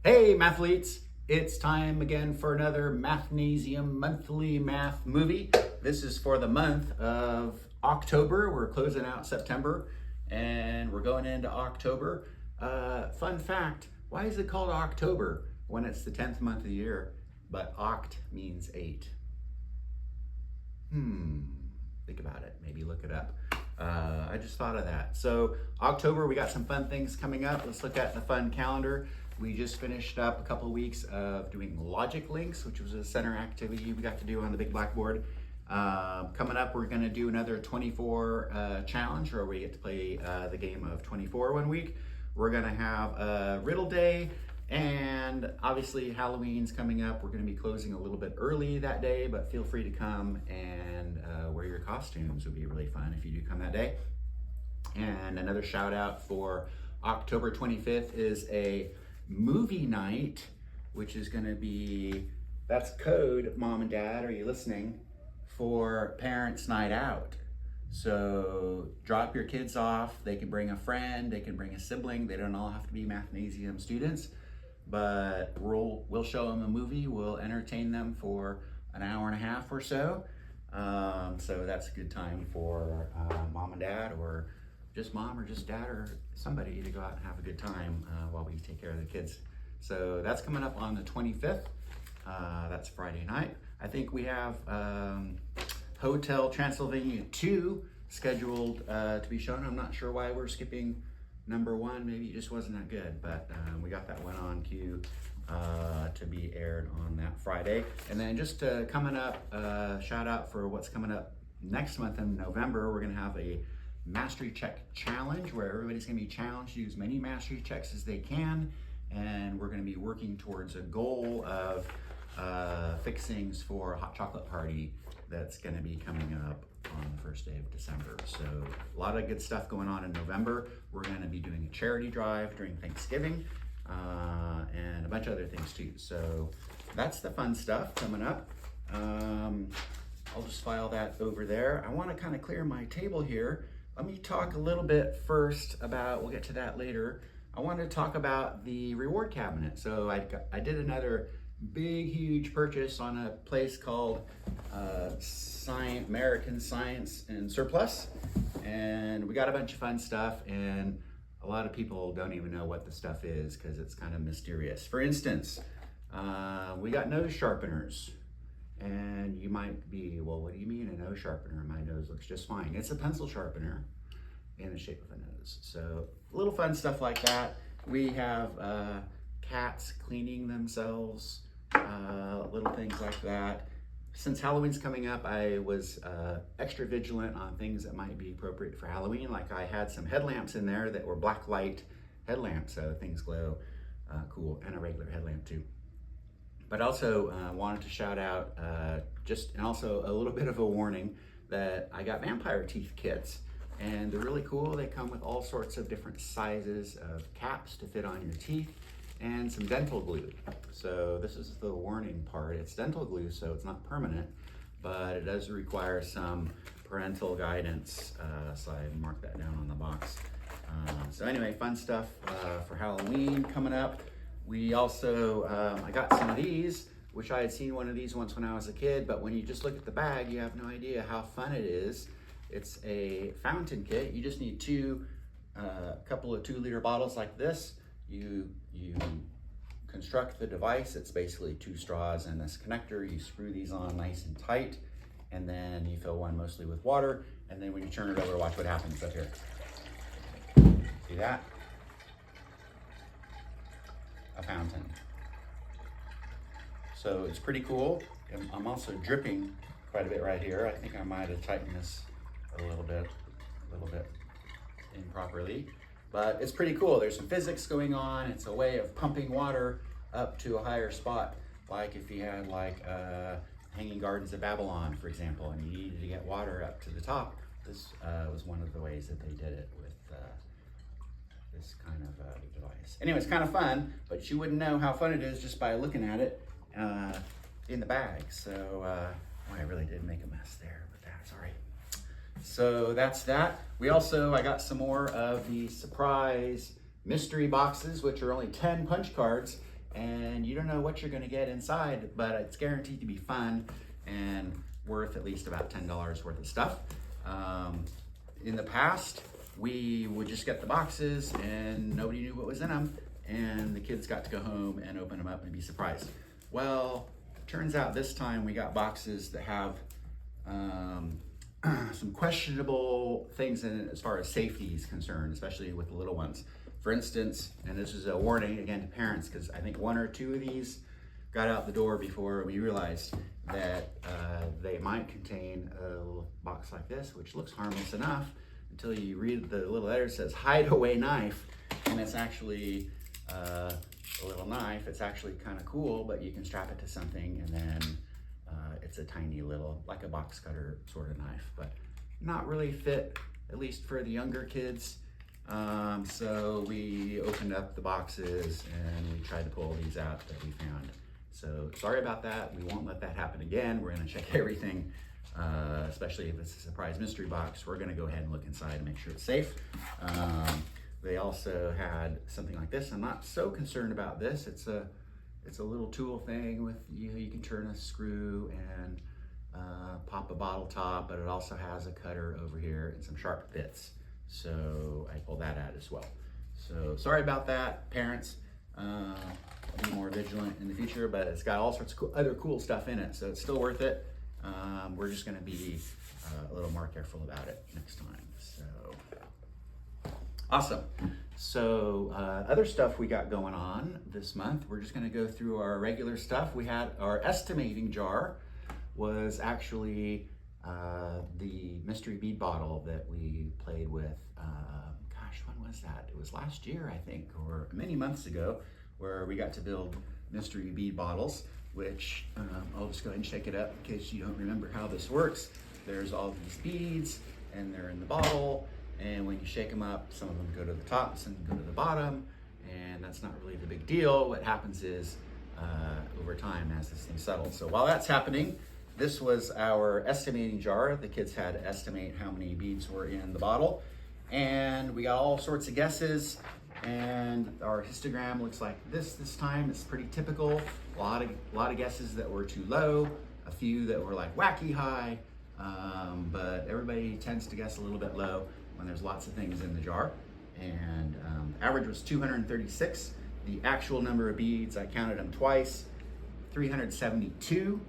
Hey mathletes, it's time again for another Mathnasium monthly math movie. This is for the month of October. We're closing out September and we're going into October. Fun fact, why is it called October when it's the 10th month of the year, but oct means 8? Think about it, maybe look it up. I just thought of that. So October, we got some fun things coming up. Let's look at the fun calendar. We just finished up a couple of weeks of doing logic links, which was a center activity we got to do on the big blackboard. Coming up, we're gonna do another 24 challenge where we get to play the game of 24 one week. We're gonna have a riddle day, and obviously Halloween's coming up. We're gonna be closing a little bit early that day, but feel free to come and wear your costumes. Would be really fun if you do come that day. And another shout out for October 25th is a movie night, which is going to be, that's code, mom and dad, are you listening, for parents night out. So drop your kids off. They can bring a friend, they can bring a sibling. They don't all have to be Mathnasium students, but we'll show them a movie. We'll entertain them for an hour and a half or so. So that's a good time for mom and dad, or just mom or just dad or somebody, to go out and have a good time while we take care of the kids. So that's coming up on the 25th. That's Friday night. I think we have Hotel Transylvania 2 scheduled to be shown. I'm not sure why we're skipping number 1. Maybe it just wasn't that good, but we got that one on cue to be aired on that Friday. And then just coming up, shout out for what's coming up next month in November. We're gonna have a Mastery Check Challenge where everybody's gonna be challenged to use as many mastery checks as they can, and we're gonna be working towards a goal of fixings for a hot chocolate party that's gonna be coming up on the first day of December. So a lot of good stuff going on in November. We're gonna be doing a charity drive during Thanksgiving and a bunch of other things too. So that's the fun stuff coming up. I'll just file that over there. I wanna kind of clear my table here. Let me talk a little bit first about, we'll get to that later. I wanted to talk about the reward cabinet. So I did another big, huge purchase on a place called American Science and Surplus. And we got a bunch of fun stuff, and a lot of people don't even know what the stuff is because it's kind of mysterious. For instance, we got nose sharpeners. And you might be, well, what do you mean a nose sharpener? My nose looks just fine. It's a pencil sharpener in the shape of a nose. So little fun stuff like that. We have cats cleaning themselves, little things like that. Since Halloween's coming up, I was extra vigilant on things that might be appropriate for Halloween. Like I had some headlamps in there that were black light headlamps, so things glow cool, and a regular headlamp too. But also wanted to shout out and also a little bit of a warning that I got vampire teeth kits, and they're really cool. They come with all sorts of different sizes of caps to fit on your teeth and some dental glue. So this is the warning part. It's dental glue, so it's not permanent, but it does require some parental guidance. So I marked that down on the box. So anyway, fun stuff for Halloween coming up. We also, I got some of these, which I had seen one of these once when I was a kid, but when you just look at the bag, you have no idea how fun it is. It's a fountain kit. You just need a couple of 2-liter bottles like this. You construct the device. It's basically 2 straws and this connector. You screw these on nice and tight, and then you fill one mostly with water, and then when you turn it over, watch what happens up here. See that? A fountain. So it's pretty cool. I'm also dripping quite a bit right here. I think I might have tightened this a little bit improperly, but it's pretty cool. There's some physics going on. It's a way of pumping water up to a higher spot. Like if you had Hanging Gardens of Babylon, for example, and you needed to get water up to the top, this was one of the ways that they did it with this kind of device. Anyway, it's kind of fun, but you wouldn't know how fun it is just by looking at it in the bag. So, I really did make a mess there, but that's all right. So that's that. I got some more of the surprise mystery boxes, which are only 10 punch cards, and you don't know what you're gonna get inside, but it's guaranteed to be fun and worth at least about $10 worth of stuff. In the past, we would just get the boxes and nobody knew what was in them, and the kids got to go home and open them up and be surprised. Well, turns out this time we got boxes that have some questionable things in it as far as safety is concerned, especially with the little ones. For instance, and this is a warning again to parents, because I think 1 or 2 of these got out the door before we realized that they might contain a little box like this, which looks harmless enough until you read the little letter that says hideaway knife, and it's actually a little knife. It's actually kind of cool, but you can strap it to something, and then it's a tiny little, like a box cutter sort of knife, but not really fit, at least for the younger kids. So we opened up the boxes and we tried to pull these out that we found. So sorry about that. We won't let that happen again. We're gonna check everything, especially if it's a surprise mystery box. We're gonna go ahead and look inside and make sure it's safe. They also had something like this. I'm not so concerned about this. It's a little tool thing with, you can turn a screw and pop a bottle top, but it also has a cutter over here and some sharp bits. So I pulled that out as well. So sorry about that, parents. Be more vigilant in the future, but it's got all sorts of other cool stuff in it, so it's still worth it. We're just gonna be a little more careful about it next time. So awesome. So other stuff we got going on this month, we're just gonna go through our regular stuff. We had our estimating jar was actually the Mystery Bead Bottle that we played with, gosh, when was that? It was last year, I think, or many months ago, where we got to build mystery bead bottles, which I'll just go ahead and shake it up in case you don't remember how this works. There's all these beads and they're in the bottle, and when you shake them up, some of them go to the top, some go to the bottom, and that's not really the big deal. What happens is over time as this thing settles. So while that's happening, this was our estimating jar. The kids had to estimate how many beads were in the bottle, and we got all sorts of guesses. And our histogram looks like this time. It's pretty typical. A lot of guesses that were too low, a few that were like wacky high, but everybody tends to guess a little bit low when there's lots of things in the jar. And average was 236. The actual number of beads, I counted them twice, 372.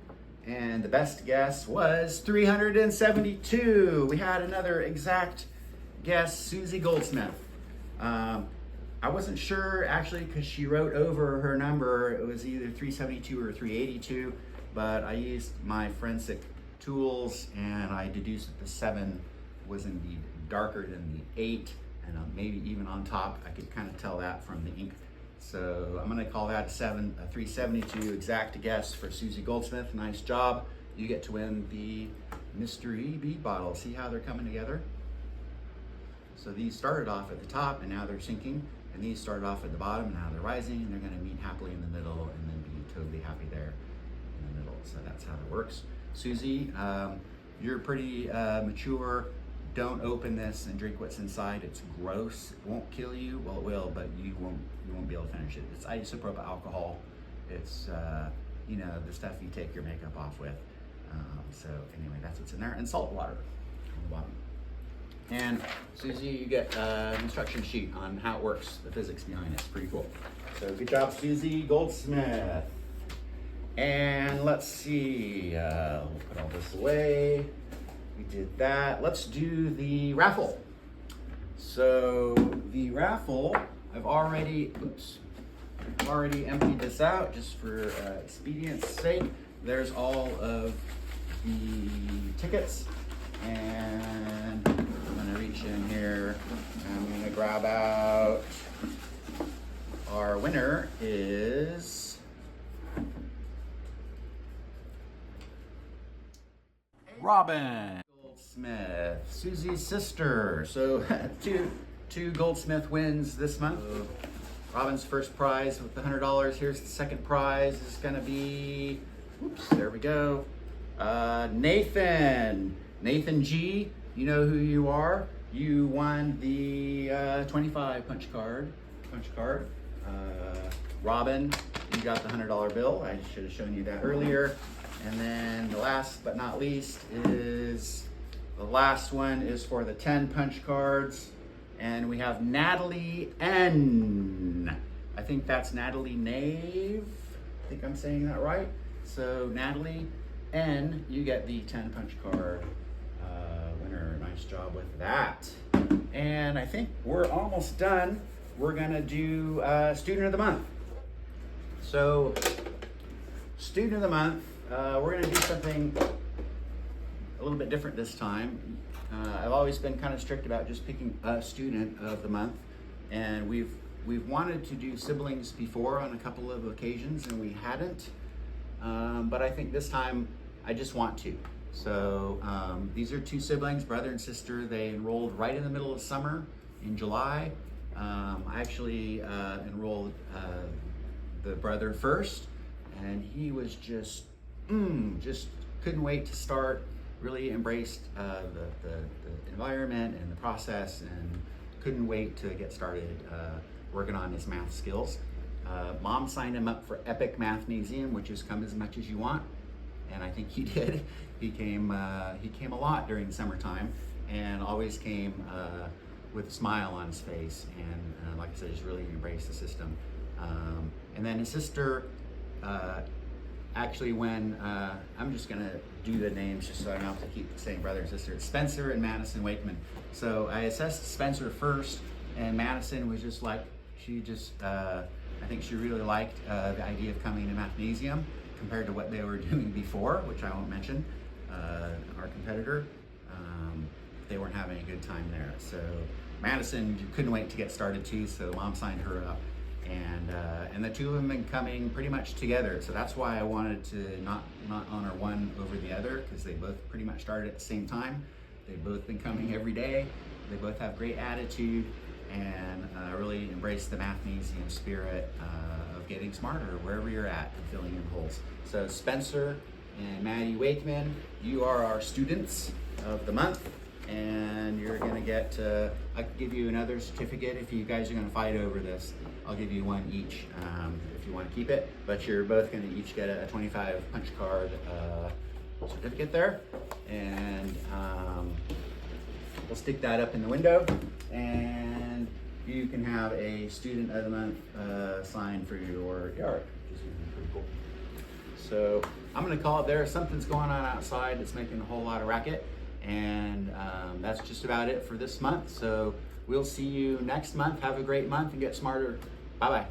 And the best guess was 372. We had another exact guess, Susie Goldsmith. I wasn't sure actually because she wrote over her number. It was either 372 or 382, but I used my forensic tools and I deduced that the 7 was indeed darker than the 8, and maybe even on top. I could kind of tell that from the ink. So I'm gonna call that a 372 exact guess for Susie Goldsmith. Nice job. You get to win the Mystery Bead Bottle. See how they're coming together? So these started off at the top and now they're sinking, and these started off at the bottom and now they're rising, and they're gonna meet happily in the middle and then be totally happy there in the middle. So that's how it works. Susie, you're pretty mature. Don't open this and drink what's inside. It's gross. It won't kill you. Well, it will, but you won't be able to finish it. It's isopropyl alcohol. It's you know, the stuff you take your makeup off with. So anyway, that's what's in there, and salt water on the bottom. And Susie, you get an instruction sheet on how it works, the physics behind it. It's pretty cool. So good job, Susie Goldsmith. And let's see, we'll put all this away. We did that. Let's do the raffle. So the raffle, I've already emptied this out just for expedience sake. There's all of the tickets, and I'm gonna reach in here. I'm gonna grab out, our winner is Robin Goldsmith, Susie's sister. So two Goldsmith wins this month. Robin's first prize with the $100. Here's the second prize. Is gonna be, oops, there we go. Nathan G, you know who you are. You won the 25 punch card. Robin you got the $100 bill. I should have shown you that earlier. And then the last but not least is, the last one is for the 10 punch cards. And we have Natalie N. I think that's Natalie Nave. I think I'm saying that right. So Natalie N, you get the 10 punch card winner. Nice job with that. And I think we're almost done. We're gonna do Student of the Month. So Student of the Month, we're gonna do something a little bit different this time. I've always been kind of strict about just picking a Student of the Month, and we've wanted to do siblings before on a couple of occasions, and we hadn't. But I think this time I just want to. So these are two siblings, brother and sister. They enrolled right in the middle of summer in July. I actually enrolled the brother first, and he was just couldn't wait to start. Really embraced the environment and the process, and couldn't wait to get started working on his math skills. Mom signed him up for Epic Mathnasium, which is come as much as you want, and I think he did. He came a lot during the summertime, and always came with a smile on his face, and like I said, just really embraced the system. And then his sister, actually when, I'm just gonna do the names just so I don't have to keep saying brother and sister. It's Spencer and Madison Wakeman. So I assessed Spencer first, and Madison was just like, she just, I think she really liked the idea of coming to Mathnasium compared to what they were doing before, which I won't mention, our competitor. They weren't having a good time there. So Madison couldn't wait to get started too, so Mom signed her up. And the two of them have been coming pretty much together. So that's why I wanted to not honor one over the other, because they both pretty much started at the same time. They've both been coming every day. They both have great attitude, and really embrace the Mathnasium spirit of getting smarter wherever you're at and filling in holes. So Spencer and Maddie Wakeman, you are our students of the month, and you're gonna get, I could give you another certificate if you guys are gonna fight over this. I'll give you one each if you want to keep it, but you're both gonna each get a 25 punch card certificate there, and we'll stick that up in the window, and you can have a Student of the Month sign for your yard, which is pretty cool. So I'm gonna call it there. Something's going on outside that's making a whole lot of racket, and that's just about it for this month. So we'll see you next month. Have a great month and get smarter. Bye-bye.